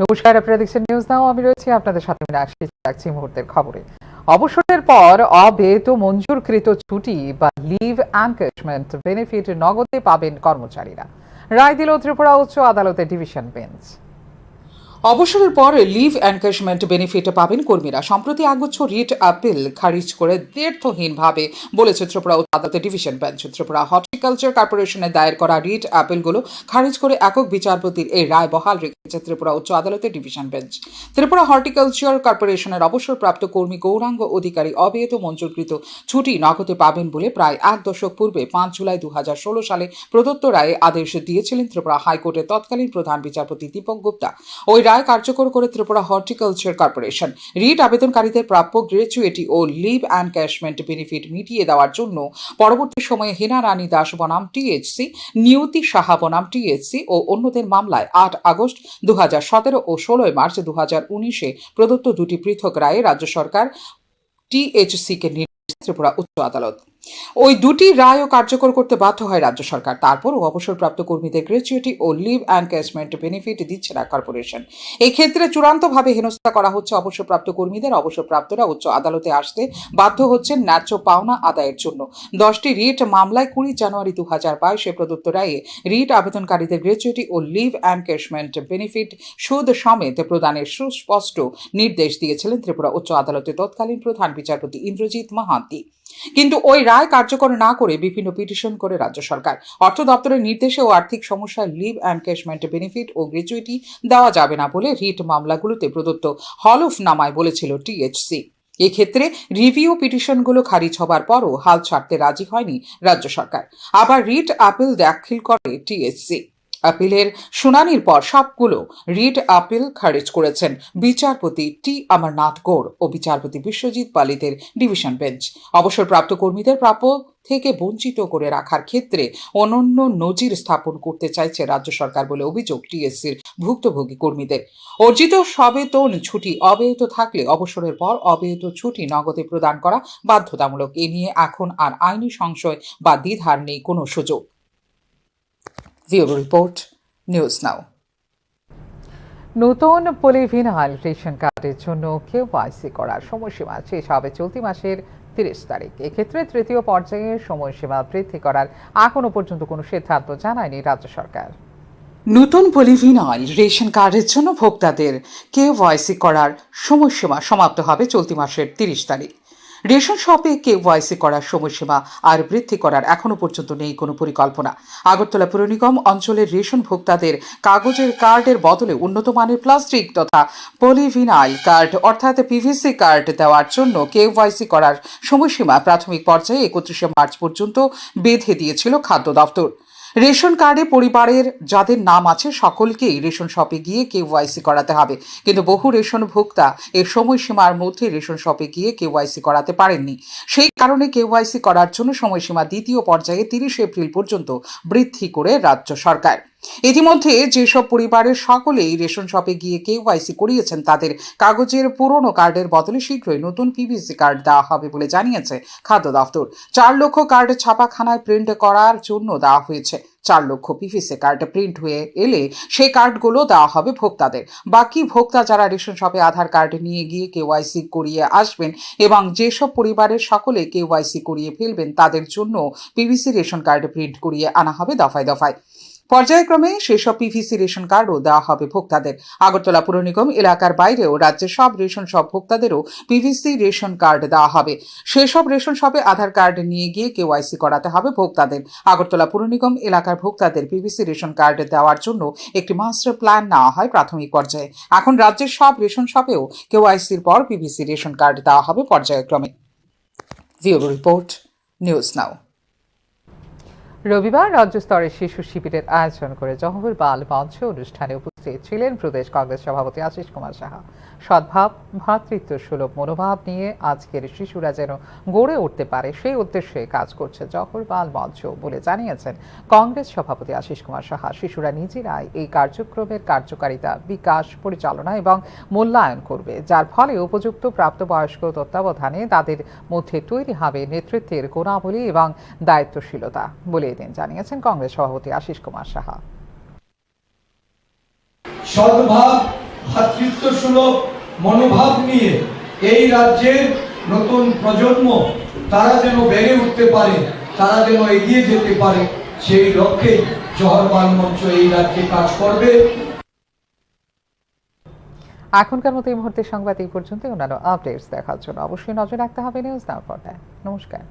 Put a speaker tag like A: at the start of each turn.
A: নমস্কার, আপনারা দেখছেন নিউজ নাও। আমি রয়েছি আপনাদের সাথে। রাখছি মুহূর্তের খবরে। অবসরের পর অবেতন মঞ্জুরকৃত ছুটি বা লিভ এনকেশমেন্ট বেনিফিট নগদে পাবেন কর্মচারীরা। রায় দিল ত্রিপুরা উচ্চ আদালতের ডিভিশন বেঞ্চ।
B: অবসরের পর লিভ এনকেশমেন্ট বেনিফিট পাবেন কর্মীরা। সম্প্রতি একগুচ্ছ রিট আপিল খারিজ করে দ্ব্যর্থহীনভাবে বলেছে ত্রিপুরা উচ্চ আদালতের ডিভিশন বেঞ্চ। ত্রিপুরা হর্টিকালচার কর্পোরেশনের দায়ের করা রিট আপিলগুলো খারিজ করে একক বিচারপতির এই রায় বহাল রেখেছে ত্রিপুরা উচ্চ আদালতের ডিভিশন বেঞ্চ। ত্রিপুরা হর্টিকালচার কর্পোরেশনের অবসরপ্রাপ্ত কর্মী গৌরাঙ্গ অধিকারী অব্যাহত মঞ্জুরকৃত ছুটি নগদে পাবেন বলে প্রায় এক দশক পূর্বে 5 জুলাই 2016 সালে প্রদত্ত রায়ে আদেশ দিয়েছিলেন ত্রিপুরা হাইকোর্টের তৎকালীন প্রধান বিচারপতি দীপক গুপ্তা। ওই রায় কার্যকর করে ত্রিপুরা হর্টিকালচার কর্পোরেশন রিট আবেদনকারীদের প্রাপ্য গ্র্যাচুইটি ও লিভ এনক্যাশমেন্ট বেনিফিট মিটিয়ে দেওয়ার জন্য পরবর্তী সময়ে হেনা রানী দাস বনাম টিএইচসি, নিয়তি সাহা বনাম টিএইচসি ও অন্যদের মামলায় 8 আগস্ট 2017 ও 16 মার্চ 2019 প্রদত্ত দুটি পৃথক রায়ে রাজ্য সরকার টিএইচসিকে নির্দেশ ত্রিপুরা উচ্চ আদালত। ওই দুটি রায়ও কার্যকর করতে বাধ্য হয় রাজ্য সরকার। তারপরও অবসরপ্রাপ্ত কর্মীদের গ্র্যাচুইটি ও লিভ এনক্যাশমেন্ট বেনিফিট দিচ্ছে না কর্পোরেশন। এই ক্ষেত্রে চূড়ান্তভাবে হেনস্থা করা হচ্ছে অবসরপ্রাপ্ত কর্মীদের। অবসরপ্রাপ্তরা উচ্চ আদালতে আসতে বাধ্য হচ্ছেন ন্যায্য পাওনা আদায়ের জন্য। 10টি রিট মামলায় 20 জানুয়ারি 2022 প্রদত্ত রায়ে রিট আবেদনকারীদের গ্র্যাচুইটি ও লিভ এনক্যাশমেন্ট বেনিফিট সুদ সমেত প্রদানের সুস্পষ্ট নির্দেশ দিয়েছিলেন ত্রিপুরা উচ্চ আদালতের তৎকালীন প্রধান বিচারপতি ইন্দ্রজিৎ মহান্তি। কিন্তু ওই রায় কার্যকর না করে বিভিন্ন পিটিশন করে রাজ্য সরকার। অর্থ দপ্তরের নির্দেশে ও আর্থিক সমস্যায় লিভ এনক্যাশমেন্ট বেনিফিট ও গ্র্যাচুইটি দেওয়া যাবে না বলে রিট মামলাগুলোতে প্রদত্ত হলফনামায় বলেছিল টিএইচসি। এক্ষেত্রে রিভিউ পিটিশনগুলো খারিজ হবার পরও হাল ছাড়তে রাজি হয়নি রাজ্য সরকার। আবার রিট আপিল দাখিল করে টিএইচসি। আপিলের শুনানির পর সবগুলো রিট আপিল খারিজ করেছেন বিচারপতি টি অমরনাথ গৌড় ও বিচারপতি বিশ্বজিৎ পালিতের ডিভিশন বেঞ্চ। অবসরপ্রাপ্ত কর্মীদের প্রাপ্য থেকে বঞ্চিত করে রাখার ক্ষেত্রে অনন্য নজির স্থাপন করতে চাইছে রাজ্য সরকার বলে অভিযোগ টিএসসির ভুক্তভোগী কর্মীদের। অর্জিত সবেতন ছুটি অব্যাহত থাকলে অবসরের পর অব্যাহত ছুটি নগদে প্রদান করা বাধ্যতামূলক। এ নিয়ে এখন আর আইনি সংশয় বা দ্বিধার নেই কোনো সুযোগ। Bureau report, news now.
A: নতুন পলিভিনাইল রেশন কার্ডের জন্য কেওয়াইসি করার সময়সীমা শেষ হবে চলতি মাসের 30 তারিখ। এক্ষেত্রে তৃতীয় পর্যায়ে সময়সীমা বৃদ্ধি করার এখনো পর্যন্ত কোনো সিদ্ধান্ত জানায়নি রাজ্য সরকার।
B: নতুন পলিভিনাইল রেশন কার্ডের জন্য ভোক্তাদের কেওয়াইসি করার সময়সীমা সমাপ্ত হবে চলতি মাসের 30 তারিখ। রেশন শপে কেওয়াইসি করার সময়সীমা আর বৃদ্ধি করার এখনো পর্যন্ত নেই কোনো পরিকল্পনা। আগরতলা পুর নিগম অঞ্চলের রেশন ভোক্তাদের কাগজের কার্ডের বদলে উন্নত মানের প্লাস্টিক তথা পলিভিনাইল কার্ড অর্থাৎ পিভিসি কার্ড দেওয়ার জন্য কেওয়াইসি করার সময়সীমা প্রাথমিক পর্যায়ে 31 মার্চ পর্যন্ত বেঁধে দিয়েছিল খাদ্য দপ্তর। রেশন কার্ডে পরিবারের যাদের নাম আছে সকলকেই রেশন শপে গিয়ে কেওয়াইসি করাতে হবে। কিন্তু বহু রেশন ভোক্তা এর সময়সীমার মধ্যে রেশন শপে গিয়ে কেওয়াইসি করাতে পারেননি। সেই কারণে কেওয়াইসি করার জন্য সময়সীমা দ্বিতীয় পর্যায়ে 30 এপ্রিল পর্যন্ত বৃদ্ধি করে রাজ্য সরকার। ইতিমধ্যে যেসব পরিবারের সকলেই রেশন শপে গিয়ে কেওয়াইসি করিয়েছেন তাদের কাগজের পুরনো কার্ডের বদলে শীঘ্রই নতুন পিভিসি কার্ড দেওয়া হবে বলে জানিয়েছে খাদ্য দপ্তর। 4 লক্ষ কার্ড ছাপাখানায় প্রিন্ট করার জন্য দেওয়া হয়েছে। 4 লক্ষ পিভিসি কার্ড প্রিন্ট হয়ে এলে সেই কার্ডগুলো দেওয়া হবে ভোক্তাদের। বাকি ভোক্তা যারা রেশন শপে আধার কার্ড নিয়ে গিয়ে কেওয়াইসি করিয়ে আসবেন এবং যেসব পরিবারের সকলে কেওয়াইসি করিয়ে ফেলবেন তাদের জন্য পিভিসি রেশন কার্ড প্রিন্ট করিয়ে আনা হবে দফায় দফায়। পর্যায়ক্রমে সেসব পিভিসি রেশন কার্ডও দেওয়া হবে ভোক্তাদের। আগরতলা পুর নিগম এলাকার বাইরেও রাজ্যের সব রেশন শপ ভোক্তাদেরও পিভিসি রেশন কার্ড দেওয়া হবে। সেসব রেশন শপে আধার কার্ড নিয়ে গিয়ে কেওয়াইসি করাতে হবে ভোক্তাদের। আগরতলা পুর নিগম এলাকার ভোক্তাদের পিভিসি রেশন কার্ড দেওয়ার জন্য একটি মাস্টার প্ল্যান নেওয়া হয় প্রাথমিক পর্যায়ে। এখন রাজ্যের সব রেশন শপেও কেওয়াইসির পর পিভিসি রেশন কার্ড দেওয়া হবে পর্যায়ক্রমে। Bureau report, news now.
A: রবিবার রাজ্য স্তরের শিশু শিবিরের আয়োজন করে জহর বাল মঞ্চ অনুষ্ঠানে উপস্থিত ছিলেন প্রদেশ কংগ্রেস সভাপতি আশিস কুমার সাহা। সদ্ভাব, ভ্রাতৃত্ব সুলভ মনোভাব নিয়ে আজকের শিশুরা যেন গড়ে উঠতে পারে সেই উদ্দেশ্যে কাজ করছে জহর বাল মঞ্চ বলে জানিয়েছেন কংগ্রেস সভাপতি আশিস কুমার সাহা। শিশুরা নিজেরাই এই কার্যক্রমের কার্যকারিতা, বিকাশ, পরিচালনা এবং মূল্যায়ন করবে, যার ফলে উপযুক্ত প্রাপ্তবয়স্ক তত্ত্বাবধানে তাদের মধ্যে তৈরি হবে নেতৃত্বের গুণাবলী এবং দায়িত্বশীলতা বলে জানিয়েছেন কংগ্রেস সভাপতি আশিস কুমার সাহা।
C: সদ্ভাব, ভ্রাতৃত্ব সুলভ মনোভাব নিয়ে এই রাজ্যের নতুন প্রজন্ম তারা যেন বেড়ে উঠতে পারে, তারা যেন এগিয়ে যেতে পারে, সেই লক্ষ্যে জওহর বাল মঞ্চ এই রাজ্যে কাজ করবে।
A: এখনকার মতো এই মুহূর্তে সংবাদ এই পর্যন্ত। অন্যান্য আপডেটস দেখার জন্য অবশ্যই নজর রাখতে হবে নিউজ নাও পর্দায়। নমস্কার।